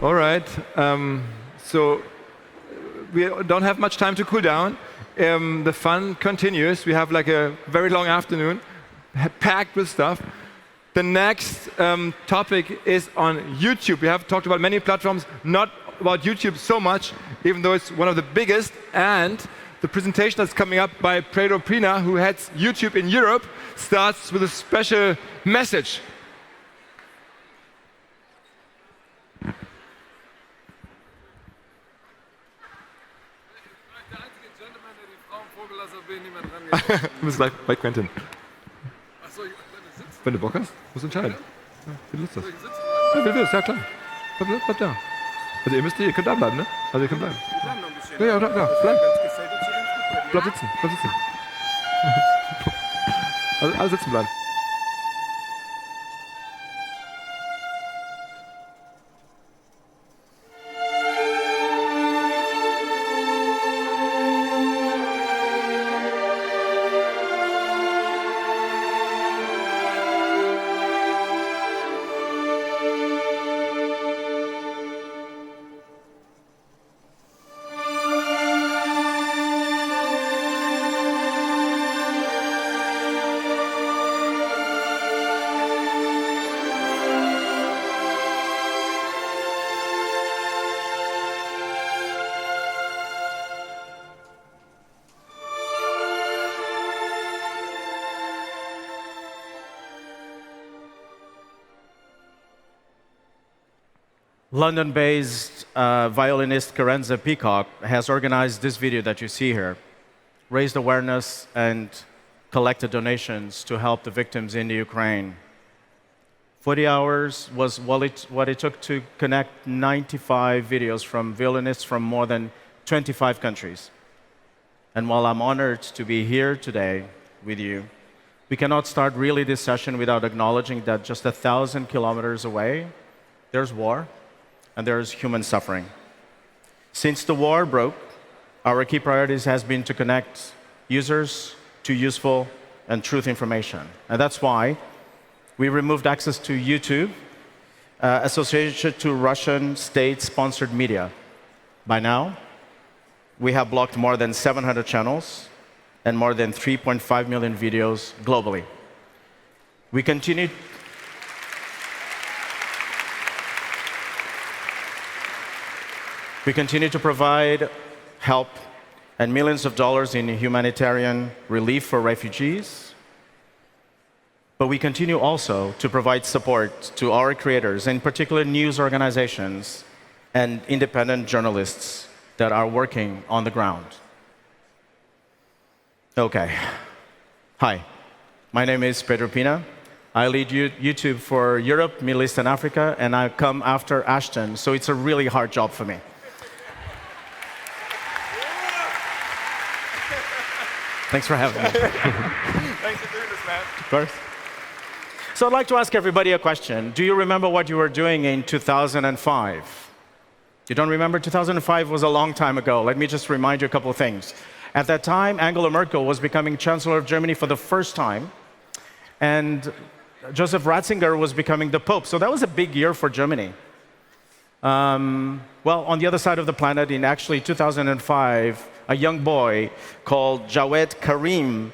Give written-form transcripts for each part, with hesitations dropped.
All right. So we don't have much time to cool down. The fun continues. We have like a very long afternoon, packed with stuff. The next topic is on YouTube. We have talked about many platforms, not about YouTube so much, even though it's one of the biggest. And the presentation that's coming up by Pedro Pina, who heads YouTube in Europe, starts with a special message. Du bist gleich bei Quentin. Wenn du Bock hast, musst du entscheiden. Ja, wie du Lust hast. Ja, wie du willst, ja klar. Bleib da. Also ihr könnt da bleiben, ne? Also ihr könnt bleiben. Ja, da, bleib. Bleib sitzen. Also alle sitzen bleiben. London-based violinist Karenza Peacock has organized this video that you see here, raised awareness and collected donations to help the victims in the Ukraine. 40 hours was what it took to connect 95 videos from violinists from more than 25 countries. And while I'm honored to be here today with you, we cannot start really this session without acknowledging that just 1,000 kilometers away, there's war. And there's human suffering. Since the war broke, our key priorities has been to connect users to useful and truth information. And that's why we removed access to YouTube, associated to Russian state-sponsored media. By now, we have blocked more than 700 channels and more than 3.5 million videos globally. We continue to provide help and millions of dollars in humanitarian relief for refugees. But we continue also to provide support to our creators, in particular news organizations and independent journalists that are working on the ground. Okay. Hi, my name is Pedro Pina. I lead YouTube for Europe, Middle East, and Africa, and I come after Ashton, so it's a really hard job for me. Thanks for having me. Thanks for doing this, man. Of course. So I'd like to ask everybody a question. Do you remember what you were doing in 2005? You don't remember? 2005 was a long time ago. Let me just remind you a couple of things. At that time, Angela Merkel was becoming Chancellor of Germany for the first time, and Joseph Ratzinger was becoming the Pope. So that was a big year for Germany. Well, on the other side of the planet, in actually 2005, a young boy called Jawed Karim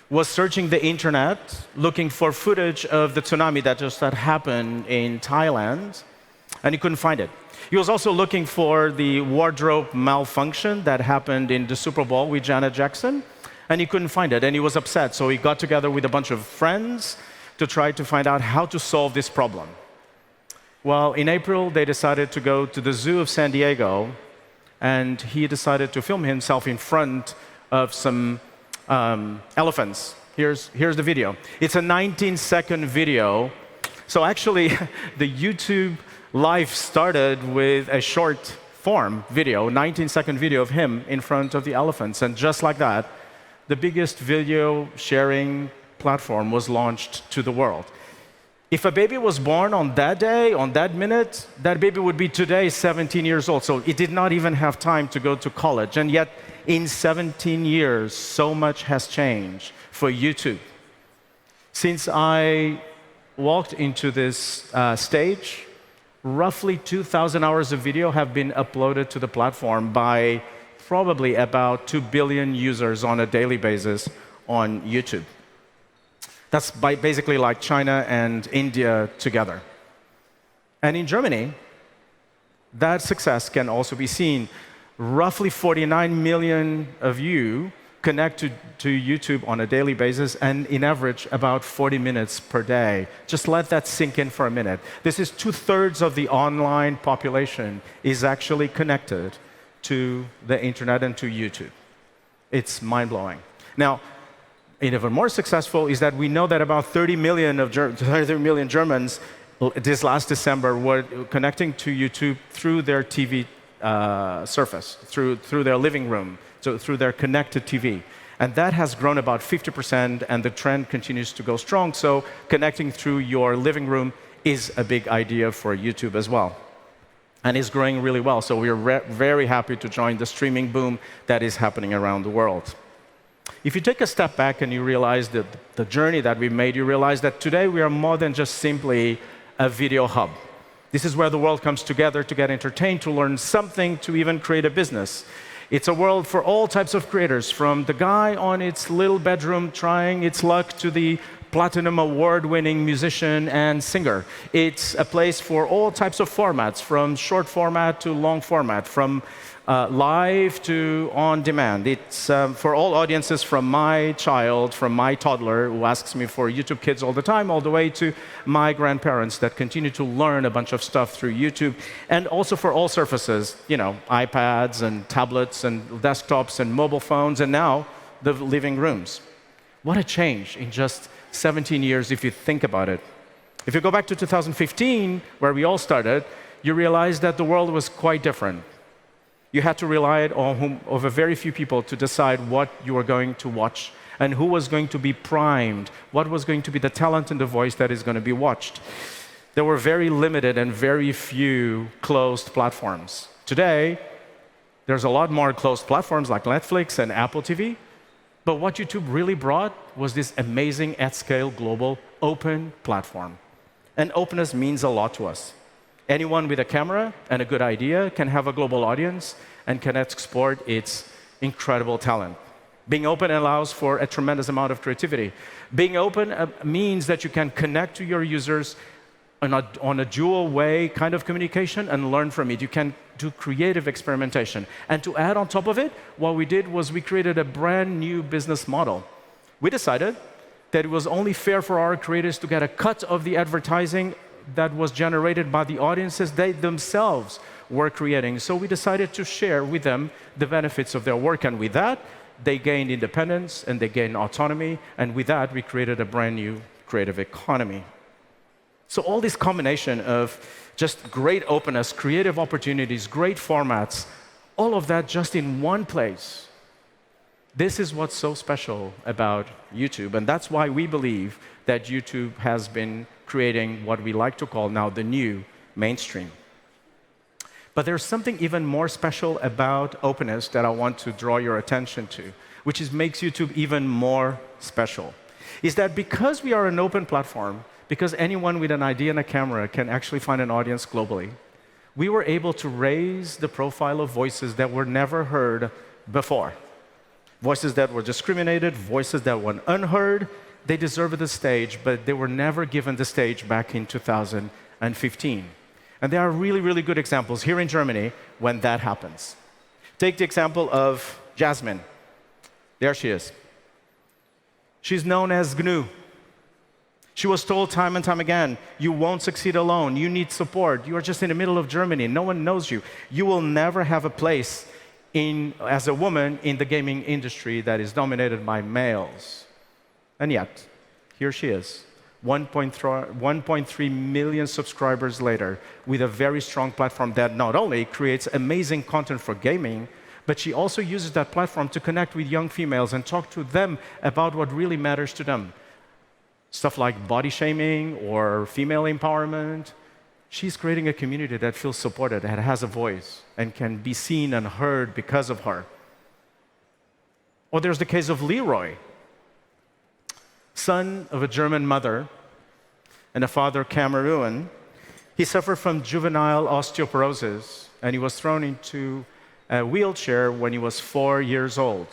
was searching the internet, looking for footage of the tsunami that just had happened in Thailand, and he couldn't find it. He was also looking for the wardrobe malfunction that happened in the Super Bowl with Janet Jackson, and he couldn't find it, and he was upset. So he got together with a bunch of friends to try to find out how to solve this problem. Well, in April, they decided to go to the Zoo of San Diego, and he decided to film himself in front of some elephants. Here's the video. It's a 19-second video. So actually, the YouTube live started with a short form video, 19-second video of him in front of the elephants. And just like that, the biggest video sharing platform was launched to the world. If a baby was born on that day, on that minute, that baby would be today 17 years old. So it did not even have time to go to college. And yet, in 17 years, so much has changed for YouTube. Since I walked into this stage, roughly 2,000 hours of video have been uploaded to the platform by probably about 2 billion users on a daily basis on YouTube. That's basically like China and India together. And in Germany, that success can also be seen. Roughly 49 million of you connect to YouTube on a daily basis, and in average, about 40 minutes per day. Just let that sink in for a minute. This is 2/3 of the online population is actually connected to the internet and to YouTube. It's mind-blowing. Now, even more successful is that we know that about 30 million Germans this last December were connecting to YouTube through their TV surface, through their living room, so through their connected TV. And that has grown about 50%, and the trend continues to go strong. So connecting through your living room is a big idea for YouTube as well. And it's growing really well. So we're very happy to join the streaming boom that is happening around the world. If you take a step back and you realize that the journey that we've made, you realize that today we are more than just simply a video hub. This is where the world comes together to get entertained, to learn something, to even create a business. It's a world for all types of creators, from the guy on its little bedroom trying its luck to the Platinum Award-winning musician and singer. It's a place for all types of formats, from short format to long format, from live to on demand. It's for all audiences, from my child, from my toddler who asks me for YouTube Kids all the time, all the way to my grandparents that continue to learn a bunch of stuff through YouTube, and also for all surfaces, iPads and tablets and desktops and mobile phones, and now the living rooms. What a change in just 17 years if you think about it. If you go back to 2015, where we all started, you realize that the world was quite different. You had to rely on over very few people to decide what you were going to watch and who was going to be primed, what was going to be the talent and the voice that is going to be watched. There were very limited and very few closed platforms. Today, there's a lot more closed platforms like Netflix and Apple TV, but what YouTube really brought was this amazing at-scale global open platform. And openness means a lot to us. Anyone with a camera and a good idea can have a global audience and can export its incredible talent. Being open allows for a tremendous amount of creativity. Being open means that you can connect to your users on a dual way kind of communication and learn from it. You can do creative experimentation. And to add on top of it, what we did was we created a brand new business model. We decided that it was only fair for our creators to get a cut of the advertising that was generated by the audiences they themselves were creating. So we decided to share with them the benefits of their work. And with that, they gained independence and they gained autonomy. And with that, we created a brand new creative economy. So all this combination of just great openness, creative opportunities, great formats, all of that just in one place. This is what's so special about YouTube. And that's why we believe that YouTube has been creating what we like to call now the new mainstream. But there's something even more special about openness that I want to draw your attention to, which makes YouTube even more special. Is that because we are an open platform, because anyone with an idea and a camera can actually find an audience globally, we were able to raise the profile of voices that were never heard before. Voices that were discriminated, voices that were unheard. They deserved the stage, but they were never given the stage back in 2015. And there are really, really good examples here in Germany when that happens. Take the example of Jasmine. There she is. She's known as GNU. She was told time and time again, you won't succeed alone. You need support. You are just in the middle of Germany. No one knows you. You will never have a place as a woman in the gaming industry that is dominated by males. And yet, here she is, 1.3 million subscribers later, with a very strong platform that not only creates amazing content for gaming, but she also uses that platform to connect with young females and talk to them about what really matters to them. Stuff like body shaming or female empowerment. She's creating a community that feels supported, that has a voice, and can be seen and heard because of her. Or there's the case of Leroy, son of a German mother and a father Cameroon. He suffered from juvenile osteoporosis, and he was thrown into a wheelchair when he was 4 years old.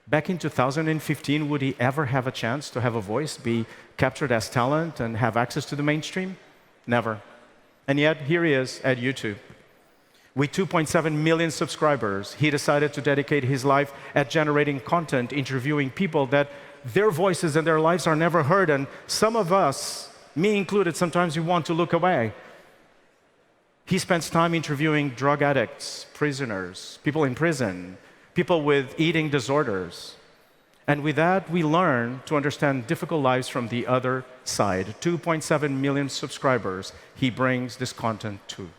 Back in 2015, would he ever have a chance to have a voice, be captured as talent, and have access to the mainstream? Never. And yet, here he is at YouTube. With 2.7 million subscribers, he decided to dedicate his life at generating content, interviewing people that their voices and their lives are never heard. And some of us, me included, sometimes we want to look away. He spends time interviewing drug addicts, prisoners, people in prison, people with eating disorders. And with that, we learn to understand difficult lives from the other side. 2.7 million subscribers he brings this content to.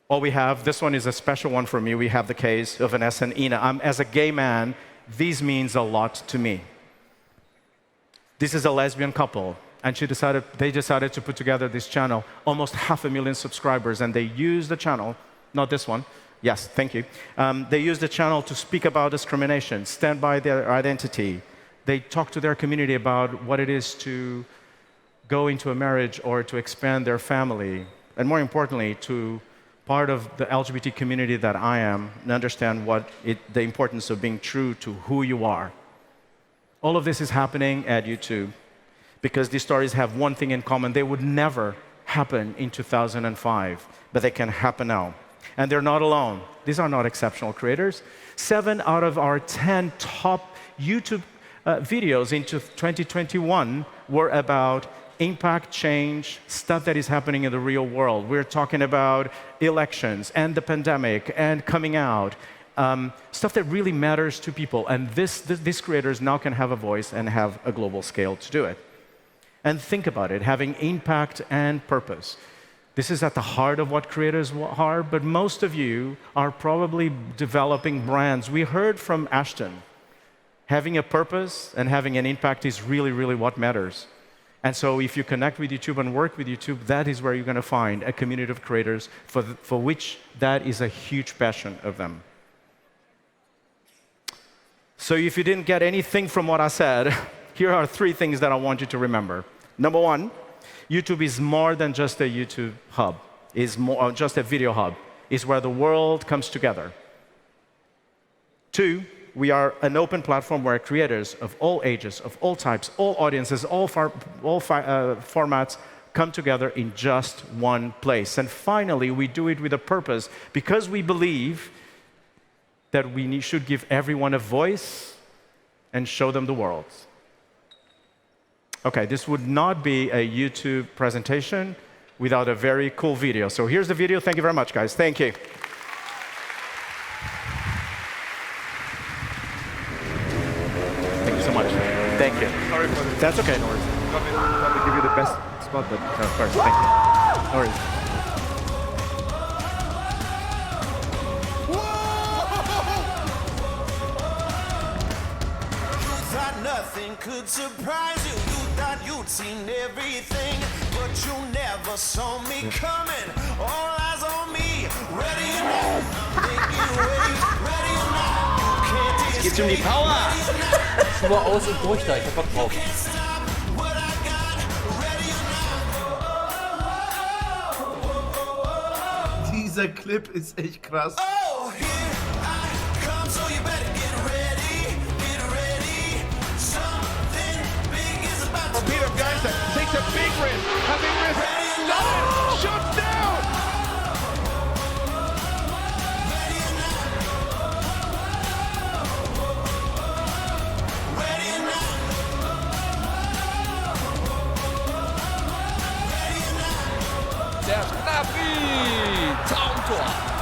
All we have, this one is a special one for me. We have the case of Vanessa and Ina. As a gay man, this means a lot to me. This is a lesbian couple, and they decided to put together this channel, almost 500,000 subscribers, and they used the channel, not this one, yes, thank you. They used the channel to speak about discrimination, stand by their identity. They talk to their community about what it is to go into a marriage or to expand their family, and more importantly, to part of the LGBT community that I am and understand the importance of being true to who you are. All of this is happening at YouTube because these stories have one thing in common. They would never happen in 2005, but they can happen now. And they're not alone. These are not exceptional creators. 7 out of our 10 top YouTube videos into 2021 were about impact, change, stuff that is happening in the real world. We're talking about elections and the pandemic and coming out, stuff that really matters to people. And these creators now can have a voice and have a global scale to do it. And think about it, having impact and purpose. This is at the heart of what creators are, but most of you are probably developing brands. We heard from Ashton. Having a purpose and having an impact is really, really what matters. And so if you connect with YouTube and work with YouTube, that is where you're going to find a community of creators for which that is a huge passion of them. So if you didn't get anything from what I said, here are 3 things that I want you to remember. Number 1, YouTube is more than just a YouTube hub. It's more just a video hub. It's where the world comes together. 2, we are an open platform where creators of all ages, of all types, all audiences, all formats come together in just one place. And finally, we do it with a purpose because we believe that we should give everyone a voice and show them the world. Okay, this would not be a YouTube presentation without a very cool video. So here's the video. Thank you very much, guys. Thank you. Thank you so much. Thank you. Sorry for this. That's okay, no worries. Not to give you the best spot, but Of course, thank you. No worries. Nothing could surprise you. You thought you'd seen everything, but you never saw me coming. All eyes on me, ready or not. I'm thinking, wait, ready or not. You can't Geht um die Power! Schuhe aus und durch da, ich hab Bock drauf. stop what I got, ready or not. Dieser Clip ist echt krass. Oh, here I come, so you better get ready, get ready. Something big is about to Peter Geister takes a big risk. Having risk. Done it. Shoots down. Der Schnappi! Traumtor!